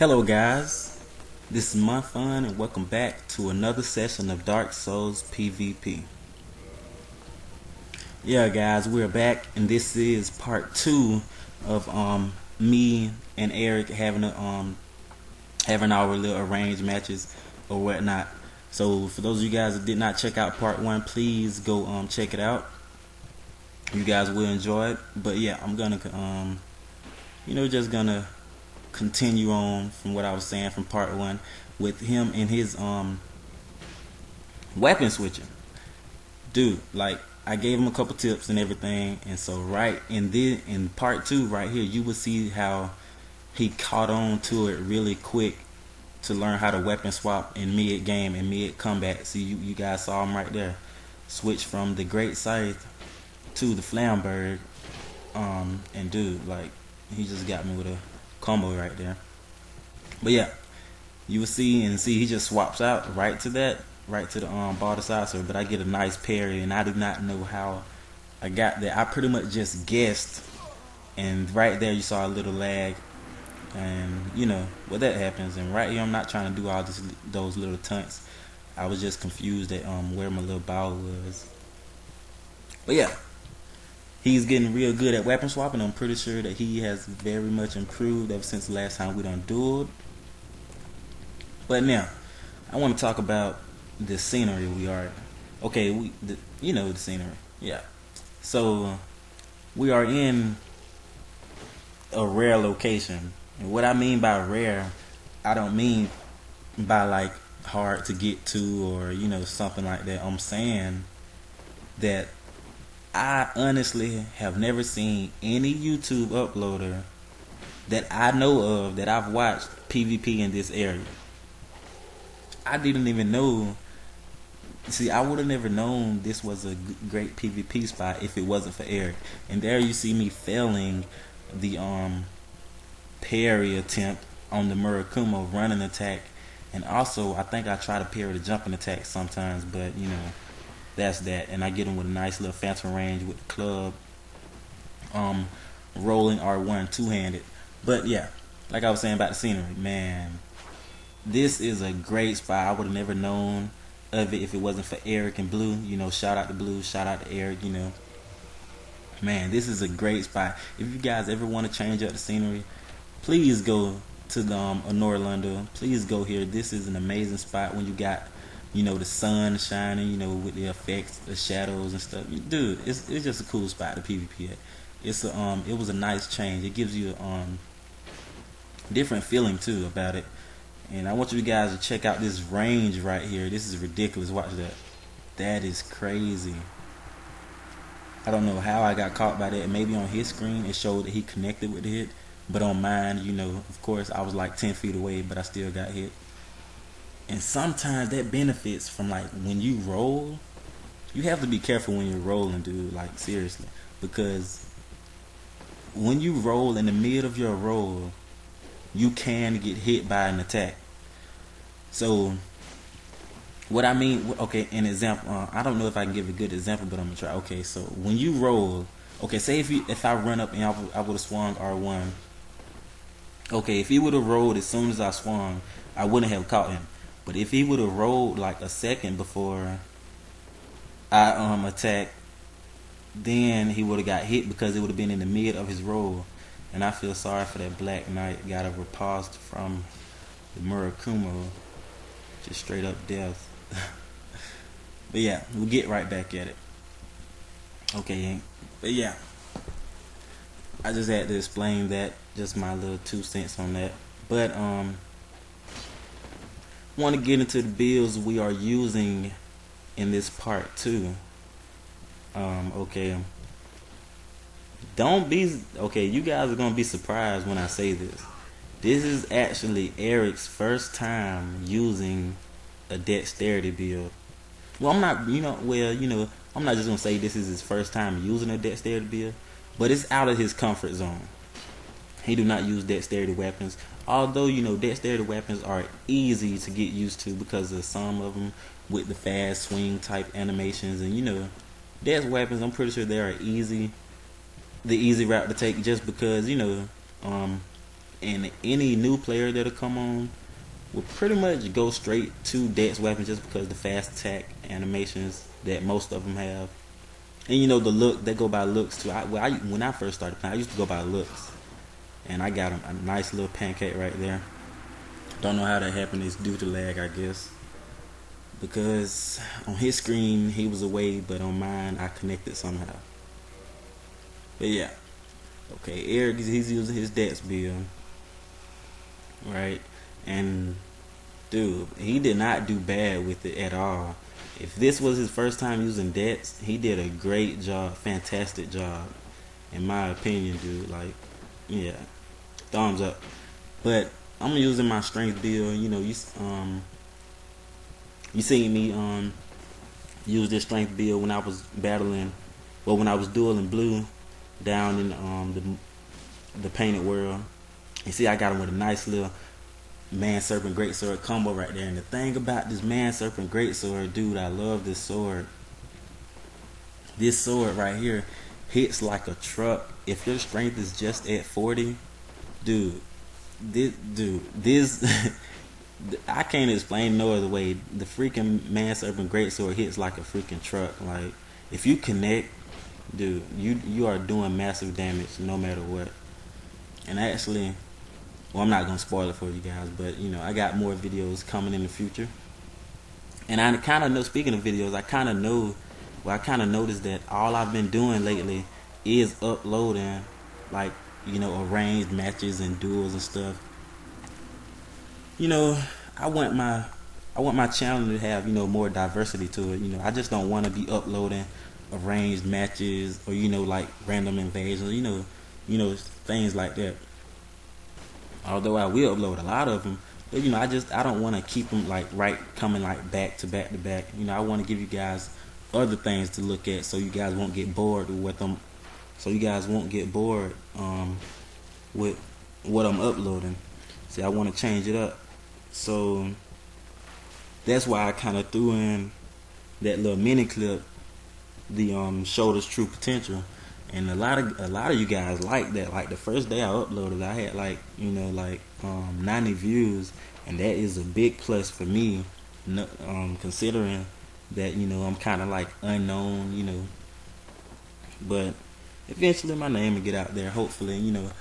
Hello guys, this is my fun and welcome back to another session of Dark Souls PvP. Yeah guys, we're back and this is part 2 of me and Eric having our little arranged matches or whatnot. So for those of you guys that did not check out part 1, please go check it out. You guys will enjoy it. But yeah, I'm gonna just gonna continue on from what I was saying from part 1 with him and his weapon switching. Dude, like I gave him a couple tips and everything, and so right in part 2 right here, you will see how he caught on to it really quick to learn how to weapon swap in mid game and mid combat. See, you guys saw him right there switch from the Great Scythe to the Flamberg, and dude, like he just got me with a combo right there. But yeah, you will see he just swaps out right to the Barter Saucer, but I get a nice parry, and I do not know how I got there. I pretty much just guessed, and right there you saw a little lag, and you know what that happens. And right here I'm not trying to do all those little tunts. I was just confused at where my little bow was. But yeah, he's getting real good at weapon swapping. I'm pretty sure that he has very much improved ever since the last time we done dueled. But now, I want to talk about the scenery we are in. Okay, the scenery. Yeah. So, we are in a rare location. And what I mean by rare, I don't mean by like hard to get to or, something like that. I'm saying that I honestly have never seen any YouTube uploader that I know of that I've watched PvP in this area. I didn't even know. See, I would have never known this was a great PvP spot if it wasn't for Eric. And there you see me failing the parry attempt on the Murakumo running attack. And also, I think I try to parry the jumping attack sometimes, but that's that. And I get him with a nice little phantom range with the club, rolling R1 two-handed. But yeah, like I was saying about the scenery, man, this is a great spot. I would have never known of it if it wasn't for Eric and Blue. Shout out to Blue, shout out to Eric. Man, this is a great spot. If you guys ever want to change up the scenery, please go to the Norlando. Please go here. This is an amazing spot when you got the sun shining, with the effects, the shadows and stuff. Dude, it's just a cool spot to PvP at. It was a nice change. It gives you a different feeling too about it. And I want you guys to check out this range right here. This is ridiculous. Watch that. That is crazy. I don't know how I got caught by that. Maybe on his screen it showed that he connected with the hit, but on mine, of course, I was like 10 feet away, but I still got hit. And sometimes that benefits from like when you roll. You have to be careful when you're rolling, dude. Like seriously, because when you roll in the mid of your roll, you can get hit by an attack. So what I mean, okay, an example. I don't know if I can give a good example, but I'm gonna try. Okay, so when you roll, okay, say if I run up and I would have swung R1. Okay, if he would have rolled as soon as I swung, I wouldn't have caught him. But if he would have rolled like a second before I attacked, then he would have got hit because it would have been in the mid of his roll. And I feel sorry for that Black Knight. Got a riposte from the Murakumo. Just straight up death. But yeah, we'll get right back at it. Okay, but yeah, I just had to explain that. Just my little 2 cents on that. But want to get into the builds we are using in this part 2. Okay. You guys are gonna be surprised when I say this. This is actually Eric's first time using a dexterity build. Well, I'm not, I'm not just gonna say this is his first time using a dexterity build, but it's out of his comfort zone. He do not use dexterity weapons, although dexterity weapons are easy to get used to because of some of them with the fast swing type animations, and dex weapons, I'm pretty sure they are the easy route to take, just because and any new player that'll come on will pretty much go straight to Dex weapon just because the fast attack animations that most of them have. And you know the look, they go by looks too. When I first started playing, I used to go by looks, and I got a nice little pancake right there. Don't know how that happened. It's due to lag, I guess, because on his screen he was away, but on mine I connected somehow. But yeah, okay. Eric, he's using his Dex build, right? And dude, he did not do bad with it at all. If this was his first time using Dex, he did a great job, fantastic job, in my opinion, dude. Like, yeah, thumbs up. But I'm using my strength build. You know, you seen me use this strength build when I was battling, well, when I was dueling blue down in the painted world. You see, I got him with a nice little Man Serpent Greatsword combo right there. And the thing about this Man Serpent Greatsword, dude, I love this sword. This sword right here hits like a truck. If your strength is just at 40, dude, this I can't explain no other way. The freaking Man Serpent Greatsword hits like a freaking truck. Like, if you connect, dude, you are doing massive damage no matter what. And actually, well, I'm not gonna spoil it for you guys, but you know, I got more videos coming in the future. And I kind of know, speaking of videos, I kind of noticed that all I've been doing lately is uploading, like, you know, arranged matches and duels and stuff. You know, I want my channel to have, you know, more diversity to it. You know, I just don't want to be uploading arranged matches or, you know, like random invasions, you know, things like that. Although I will upload a lot of them, but you know, I don't want to keep them like coming like back to back to back. You know, I want to give you guys other things to look at, so you guys won't get bored with them. So you guys won't get bored with what I'm uploading. See, I want to change it up, so that's why I kind of threw in that little mini clip, the showed true potential. And a lot of you guys like that. Like the first day I uploaded, I had like, you know, like 90 views, and that is a big plus for me, considering that, you know, I'm kind of like unknown, you know. But eventually my name will get out there, hopefully. You know,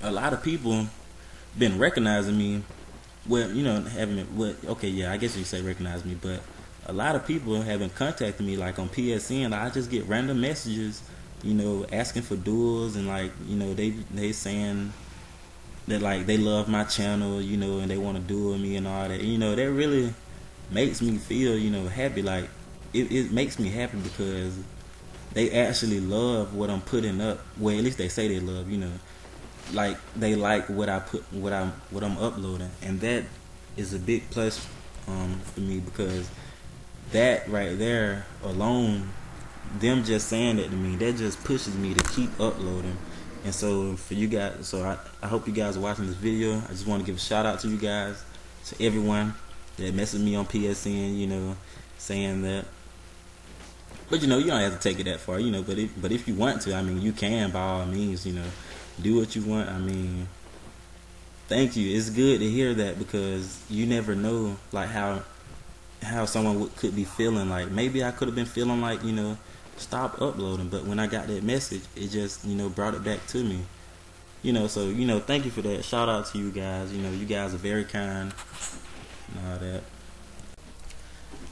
a lot of people been recognizing me. Well, you know, okay, yeah, I guess you say recognize me, but a lot of people have been contacting me like on PSN. I just get random messages, you know, asking for duels, and like, you know, they saying that like they love my channel, you know, and they want to duel me and all that. You know, that really makes me feel, you know, happy. Like it makes me happy because they actually love what I'm putting up. Well, at least they say they love, you know, like they like what I'm uploading, and that is a big plus for me, because that right there alone, them just saying that to me, that just pushes me to keep uploading. And so for you guys, so I hope you guys are watching this video. I just want to give a shout out to you guys, to everyone that messaged me on PSN, you know, saying that. But you know, you don't have to take it that far, you know, but if you want to, I mean, you can, by all means, you know, do what you want. I mean, thank you. It's good to hear that, because you never know like how someone could be feeling. Like maybe I could have been feeling like, you know, stop uploading, but when I got that message, it just, you know, brought it back to me, you know. So, you know, thank you for that. Shout out to you guys. You know, you guys are very kind and all that.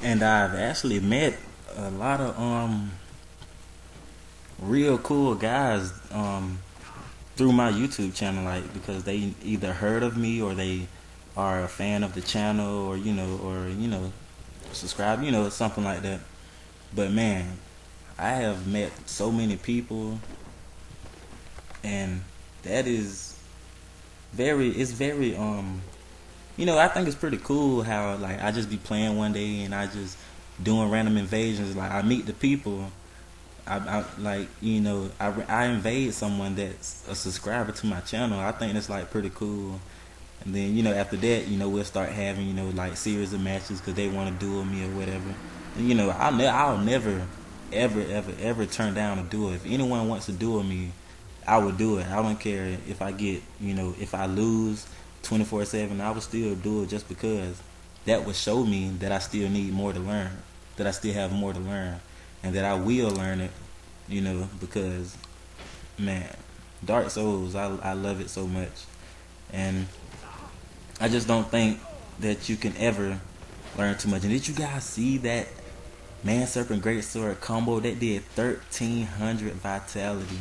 And I've actually met a lot of real cool guys through my YouTube channel, like because they either heard of me or they are a fan of the channel, or you know, subscribe, you know, something like that. But man, I have met so many people, and that is very, you know, I think it's pretty cool how like I just be playing one day and I just doing random invasions. Like I meet the people, I like, you know, I invade someone that's a subscriber to my channel. I think it's like pretty cool. And then, you know, after that, you know, we'll start having, you know, like series of matches because they want to duel me or whatever. And, you know, I'll never, ever turn down a duel. If anyone wants to duel me, I would do it. I don't care if I get, if I lose 24/7, I would still do it just because that would show me that I still need more to learn, that I still have more to learn, and that I will learn it, because, man, Dark Souls, I love it so much. And I just don't think that you can ever learn too much. And did you guys see that Man Serpent Greatsword combo that did 1300 vitality?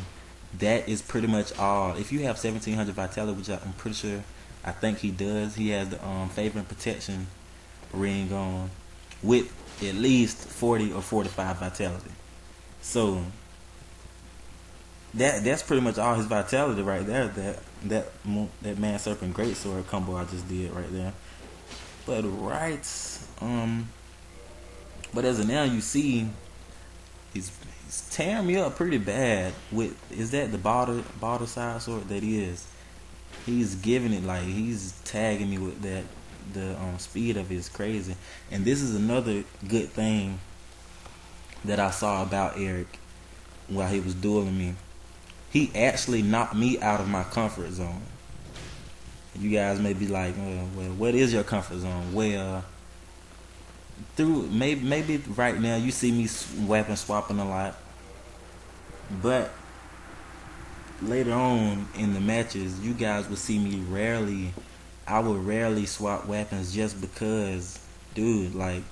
That is pretty much all. If you have 1700 vitality, which I'm pretty sure, I think he does, he has the favor and protection ring on with at least 40 or 45 vitality. So that's pretty much all his vitality right there. That Man Serpent Greatsword combo I just did right there. But but as of now, you see, he's tearing me up pretty bad. Is that the barter side sword? That is. He's giving it, like, he's tagging me with that. The speed of it is crazy. And this is another good thing that I saw about Eric while he was dueling me. He actually knocked me out of my comfort zone. You guys may be like, well, what is your comfort zone? Well, through maybe right now you see me weapon swapping a lot, but later on in the matches, you guys will see me rarely. I would rarely swap weapons just because, dude, like,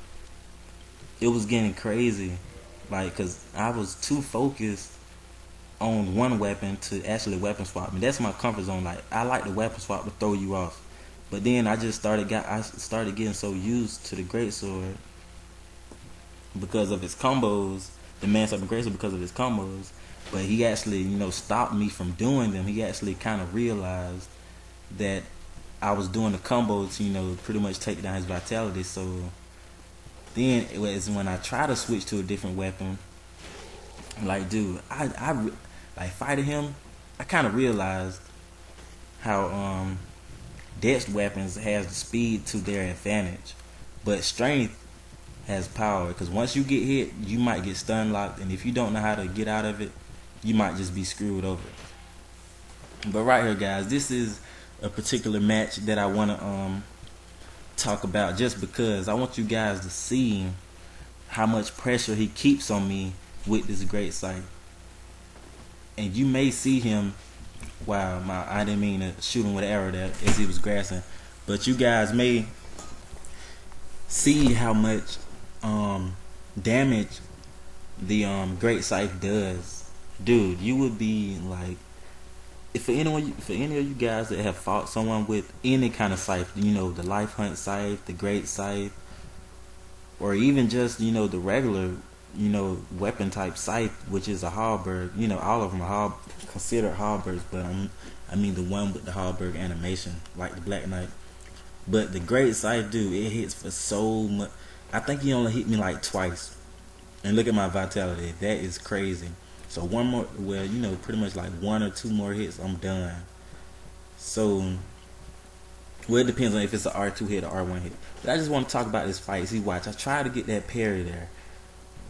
it was getting crazy, like, cause I was too focused on one weapon to actually weapon swap. I mean, that's my comfort zone. Like, I like the weapon swap to throw you off. But then I started getting so used to the greatsword because of his combos, the Man Serpent Greatsword, because of his combos. But he actually, stopped me from doing them. He actually kind of realized that I was doing the combos to, pretty much take down his vitality. So then it was when I try to switch to a different weapon. Like, dude, I like fighting him. I kind of realized how dexed weapons has the speed to their advantage, but strength has power. Because once you get hit, you might get stun locked, and if you don't know how to get out of it, you might just be screwed over. But right here, guys, this is a particular match that I want to talk about, just because I want you guys to see how much pressure he keeps on me with this great sight. And you may see him, wow, I didn't mean to shoot him with an arrow there as he was grassing, but you guys may see how much damage the great scythe does. Dude, you would be like, if for any of you guys that have fought someone with any kind of scythe, the life hunt scythe, the great scythe, or even just the regular weapon type scythe, which is a halberd, all of them are considered halberds, but I mean the one with the halberd animation, like the Black Knight. But the great scythe, dude, it hits for so much. I think he only hit me like twice, and look at my vitality. That is crazy. So one more, well, pretty much like one or two more hits, I'm done. So, well, it depends on if it's an R2 hit or R1 hit. But I just want to talk about this fight. See, watch, I tried to get that parry there,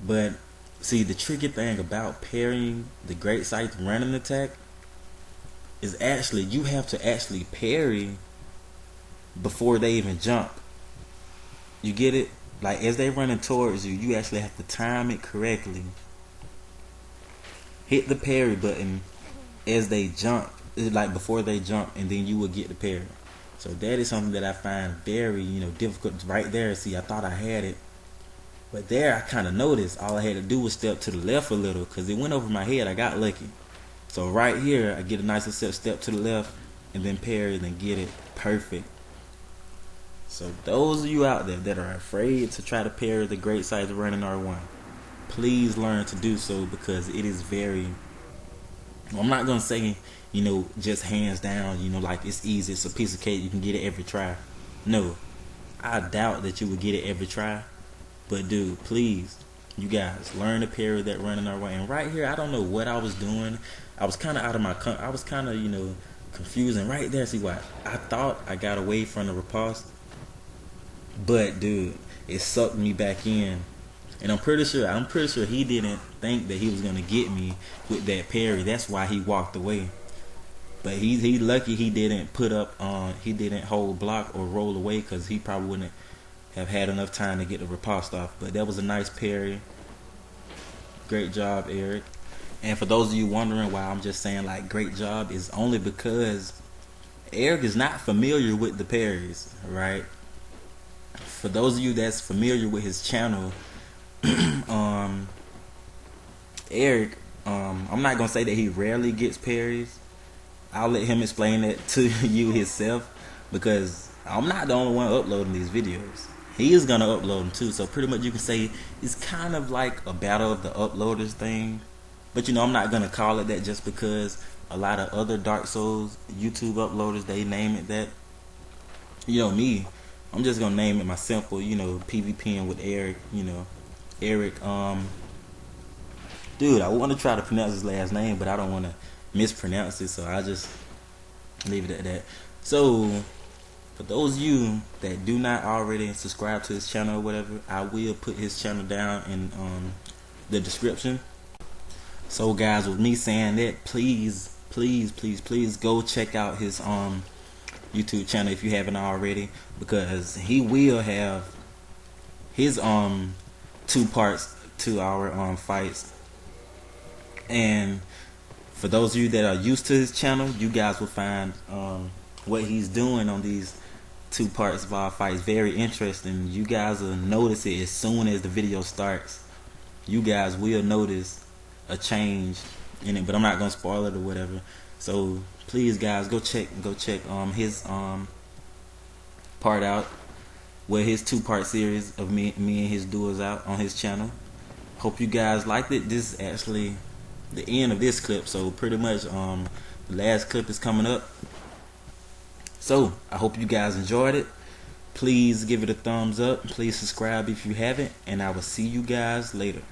but see, the tricky thing about parrying the great scythe running attack is actually you have to actually parry before they even jump. You get it? Like, as they running towards you, you actually have to time it correctly. Hit the parry button as they jump, like before they jump, and then you will get the parry. So that is something that I find very, difficult. Right there, see, I thought I had it, but there I kind of noticed all I had to do was step to the left a little, because it went over my head. I got lucky. So right here, I get a nice step to the left, and then parry, and then get it perfect. So those of you out there that are afraid to try to parry the great scythe running R1, please learn to do so, because it is very, I'm not going to say, just hands down, like it's easy, it's a piece of cake, you can get it every try. No, I doubt that you would get it every try. But dude, please, you guys, learn to parry that running R1. And right here, I don't know what I was doing. I was kind of out of my, I was kind of, confusing. Right there, see what? I thought I got away from the riposte, but dude, it sucked me back in. And I'm pretty sure he didn't think that he was gonna get me with that parry. That's why he walked away. But he lucky he didn't put up he didn't hold block or roll away, because he probably wouldn't have had enough time to get the riposte off. But that was a nice parry. Great job, Eric. And for those of you wondering why I'm just saying like great job, is only because Eric is not familiar with the parries, right? For those of you that's familiar with his channel, Eric, I'm not gonna say that he rarely gets parries. I'll let him explain that to you himself, because I'm not the only one uploading these videos. He is gonna upload them too, so pretty much you can say it's kind of like a battle of the uploaders thing. But you know, I'm not gonna call it that just because a lot of other Dark Souls YouTube uploaders, they name it that. You know me, I'm just gonna name it my simple, you know, PvP-ing with Eric. You know, Eric. Dude, I want to try to pronounce his last name, but I don't want to mispronounce it, so I just leave it at that. So for those of you that do not already subscribe to his channel or whatever, I will put his channel down in the description. So guys, with me saying that, please go check out his YouTube channel if you haven't already, because he will have his 2 parts to our fights. And for those of you that are used to his channel, you guys will find what he's doing on these 2 parts of our fights very interesting. You guys will notice it as soon as the video starts. You guys will notice a change in it, but I'm not gonna spoil it or whatever. So please guys, go check his part out, where his 2-part series of me and his duels out on his channel. Hope you guys liked it. This is actually the end of this clip, so pretty much the last clip is coming up. So I hope you guys enjoyed it. Please give it a thumbs up, please subscribe if you haven't, and I will see you guys later.